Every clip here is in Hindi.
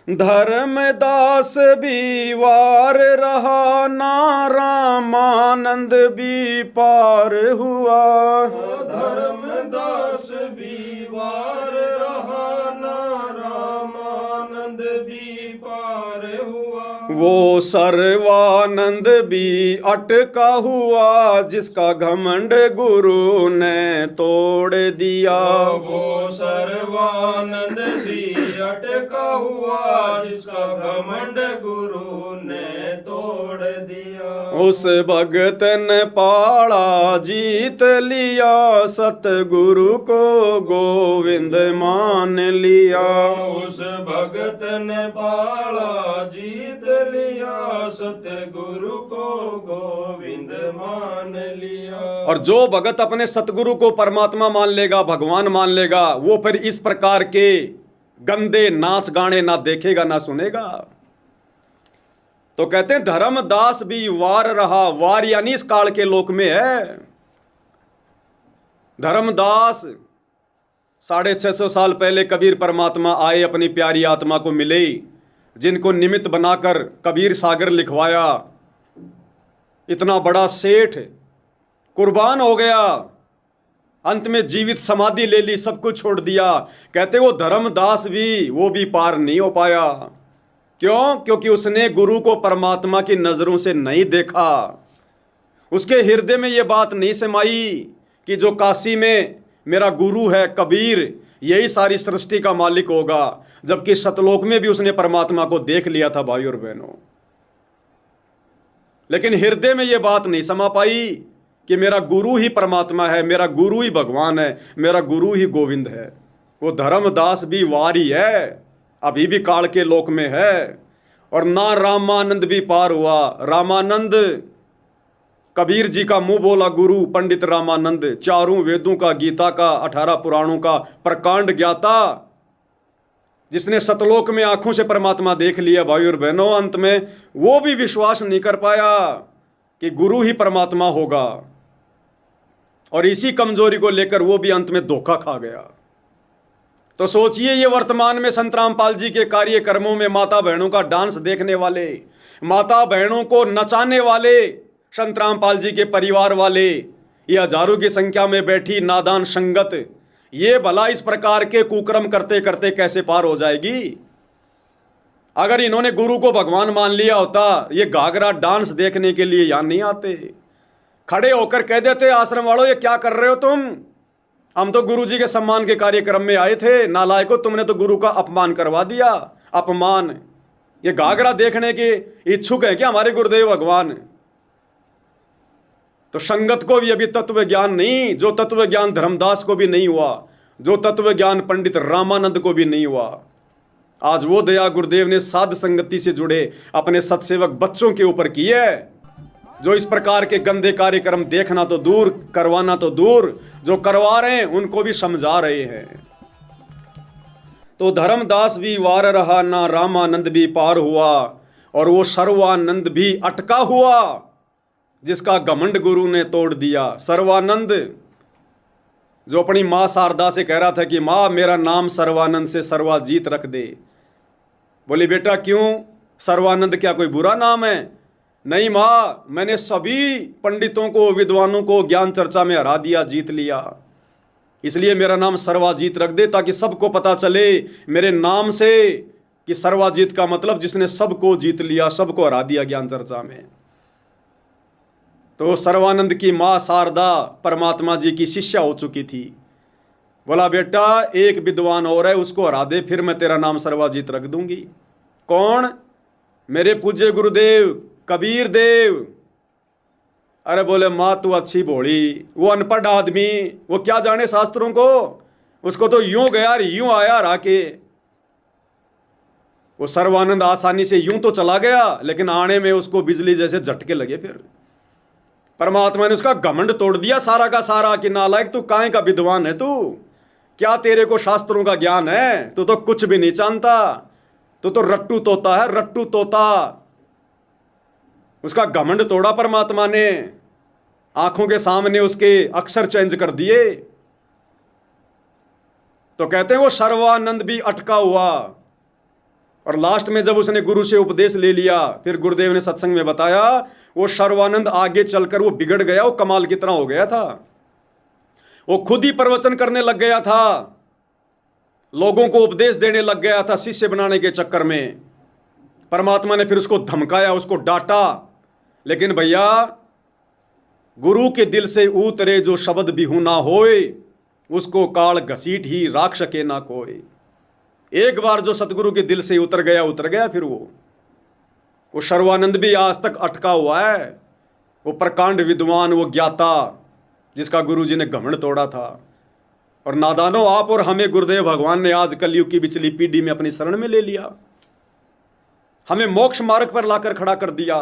धर्मदास भी वार रहा ना रामानंद भी पार हुआ। धर्मदास भी वार रहा ना रामानंद भी पार हुआ। वो सर्वानंद भी अटका हुआ जिसका घमंड गुरु ने तोड़ दिया। वो सर्वानंद भी अटका हुआ जिसका घमंड गुरु ने तोड़ दिया। उस भगत ने पाड़ा जीत लिया सतगुरु को गोविंद मान लिया। उस भगत ने पाड़ा जीत लिया सतगुरु को गोविंद मान लिया। और जो भगत अपने सतगुरु को परमात्मा मान लेगा, भगवान मान लेगा, वो फिर इस प्रकार के गंदे नाच गाने ना देखेगा ना सुनेगा। तो कहते हैं धर्मदास भी वार रहा। वार यानी इस काल के लोक में है। धर्मदास 650 साल पहले कबीर परमात्मा आए, अपनी प्यारी आत्मा को मिले, जिनको निमित्त बनाकर कबीर सागर लिखवाया। इतना बड़ा सेठ कुर्बान हो गया, अंत में जीवित समाधि ले ली, सब कुछ छोड़ दिया। कहते वो धर्मदास भी, वो भी पार नहीं हो पाया। क्यों? क्योंकि उसने गुरु को परमात्मा की नजरों से नहीं देखा। उसके हृदय में यह बात नहीं समाई कि जो काशी में मेरा गुरु है कबीर, यही सारी सृष्टि का मालिक होगा, जबकि सतलोक में भी उसने परमात्मा को देख लिया था भाई और बहनों। लेकिन हृदय में यह बात नहीं समा पाई कि मेरा गुरु ही परमात्मा है, मेरा गुरु ही भगवान है, मेरा गुरु ही गोविंद है। वो धर्मदास भी वारी है, अभी भी काल के लोक में है। और ना रामानंद भी पार हुआ। रामानंद कबीर जी का मुंह बोला गुरु पंडित रामानंद, चारों वेदों का, गीता का, 18 पुराणों का प्रकांड ज्ञाता, जिसने सतलोक में आंखों से परमात्मा देख लिया भाई और बहनों। अंत में वो भी विश्वास नहीं कर पाया कि गुरु ही परमात्मा होगा, और इसी कमजोरी को लेकर वो भी अंत में धोखा खा गया। तो सोचिए, ये वर्तमान में संत रामपाल जी के कार्यक्रमों में माता बहनों का डांस देखने वाले, माता बहनों को नचाने वाले संत रामपाल जी के परिवार वाले, ये हजारों की संख्या में बैठी नादान संगत, ये भला इस प्रकार के कुकर्म करते करते कैसे पार हो जाएगी? अगर इन्होंने गुरु को भगवान मान लिया होता, ये घाघरा डांस देखने के लिए यहां नहीं आते। खड़े होकर कह देते आश्रम वालों, ये क्या कर रहे हो तुम? हम तो गुरु जी के सम्मान के कार्यक्रम में आए थे। नालायकों, तुमने तो गुरु का अपमान करवा दिया। अपमान! ये घाघरा देखने के इच्छुक है क्या हमारे गुरुदेव भगवान? तो संगत को भी अभी तत्व ज्ञान नहीं, जो तत्व ज्ञान धर्मदास को भी नहीं हुआ, जो तत्व ज्ञान पंडित रामानंद को भी नहीं हुआ। आज वो दया गुरुदेव ने साध संगति से जुड़े अपने सत्सेवक बच्चों के ऊपर की है, जो इस प्रकार के गंदे कार्यक्रम देखना तो दूर, करवाना तो दूर, जो करवा रहे हैं उनको भी समझा रहे हैं। तो धर्मदास भी वार रहा ना रामानंद भी पार हुआ, और वो सर्वानंद भी अटका हुआ जिसका घमंड गुरु ने तोड़ दिया। सर्वानंद जो अपनी मां शारदा से कह रहा था कि मां मेरा नाम सर्वानंद से सर्वाजीत रख दे। बोली बेटा क्यों? सर्वानंद क्या कोई बुरा नाम है? नहीं माँ, मैंने सभी पंडितों को, विद्वानों को ज्ञान चर्चा में हरा दिया, जीत लिया, इसलिए मेरा नाम सर्वाजीत रख दे, ताकि सबको पता चले मेरे नाम से कि सर्वाजीत का मतलब जिसने सबको जीत लिया, सबको हरा दिया ज्ञान चर्चा में। तो सर्वानंद की माँ शारदा परमात्मा जी की शिष्या हो चुकी थी। बोला बेटा एक विद्वान और है, उसको हरा दे, फिर मैं तेरा नाम सर्वाजीत रख दूंगी। कौन? मेरे पूज्य गुरुदेव कबीर देव। अरे बोले माँ तू अच्छी भोली, वो अनपढ़ आदमी, वो क्या जाने शास्त्रों को, उसको तो यूं गया यूं आया रहा के। वो सर्वानंद आसानी से यूं तो चला गया, लेकिन आने में उसको बिजली जैसे झटके लगे। फिर परमात्मा ने उसका घमंड तोड़ दिया सारा का सारा कि नालायक तू काहे का विद्वान है, तू क्या तेरे को शास्त्रों का ज्ञान है? तू तो कुछ भी नहीं जानता, तू तो रट्टू तोता है, रट्टू तोता। उसका घमंड तोड़ा परमात्मा ने, आंखों के सामने उसके अक्षर चेंज कर दिए। तो कहते हैं वो सर्वानंद भी अटका हुआ, और लास्ट में जब उसने गुरु से उपदेश ले लिया, फिर गुरुदेव ने सत्संग में बताया वो सर्वानंद आगे चलकर वो बिगड़ गया, वो कमाल कितना हो गया था। वो खुद ही प्रवचन करने लग गया था, लोगों को उपदेश देने लग गया था शिष्य बनाने के चक्कर में। परमात्मा ने फिर उसको धमकाया, उसको डांटा, लेकिन भैया गुरु के दिल से उतरे जो शब्द बिहू ना होए, उसको काल घसीट ही राख सके ना कोई। एक बार जो सतगुरु के दिल से उतर गया फिर वो सर्वानंद भी आज तक अटका हुआ है। वो प्रकांड विद्वान, वो ज्ञाता जिसका गुरु जी ने घमंड तोड़ा था। और नादानो, आप और हमें गुरुदेव भगवान ने आज कलयुग की बिचली पीढ़ी में अपनी शरण में ले लिया, हमें मोक्ष मार्ग पर लाकर खड़ा कर दिया।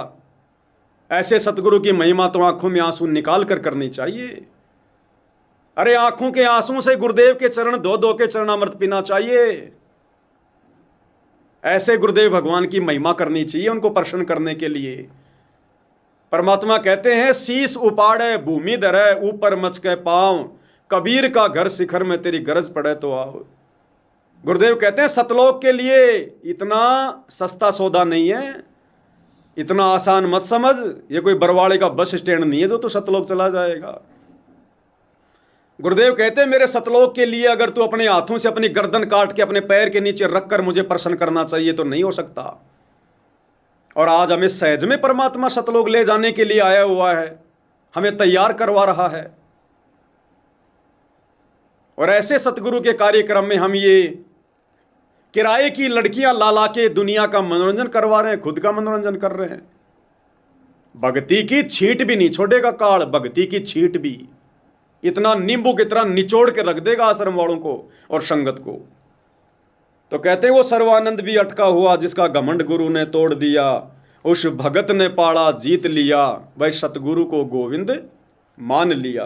ऐसे सतगुरु की महिमा तो आंखों में आंसू निकाल कर करनी चाहिए। अरे आंखों के आंसू से गुरुदेव के चरण धो धो के चरणामृत पीना चाहिए। ऐसे गुरुदेव भगवान की महिमा करनी चाहिए, उनको प्रसन्न करने के लिए। परमात्मा कहते हैं शीश उपाड़े भूमि धरे, ऊपर मचके पांव, कबीर का घर शिखर में तेरी गरज पड़े तो आओ। गुरुदेव कहते हैं सतलोक के लिए इतना सस्ता सौदा नहीं है, इतना आसान मत समझ। ये कोई बरवाड़े का बस स्टैंड नहीं है जो तू सतलोक चला जाएगा। गुरुदेव कहते हैं मेरे सतलोक के लिए अगर तू अपने हाथों से अपनी गर्दन काट के अपने पैर के नीचे रखकर मुझे प्रसन्न करना चाहिए तो नहीं हो सकता। और आज हमें सहज में परमात्मा सतलोक ले जाने के लिए आया हुआ है, हमें तैयार करवा रहा है। और ऐसे सतगुरु के कार्यक्रम में हम ये किराए की लड़कियां ला ला के दुनिया का मनोरंजन करवा रहे हैं, खुद का मनोरंजन कर रहे हैं। भक्ति की छींट भी नहीं छोड़ेगा काल, भक्ति की छींट भी इतना नींबू की तरह निचोड़ के रख देगा आश्रम वालों को और संगत को। तो कहते हैं वो सर्वानंद भी अटका हुआ जिसका घमंड गुरु ने तोड़ दिया, उस भगत ने पाड़ा जीत लिया, वह सतगुरु को गोविंद मान लिया।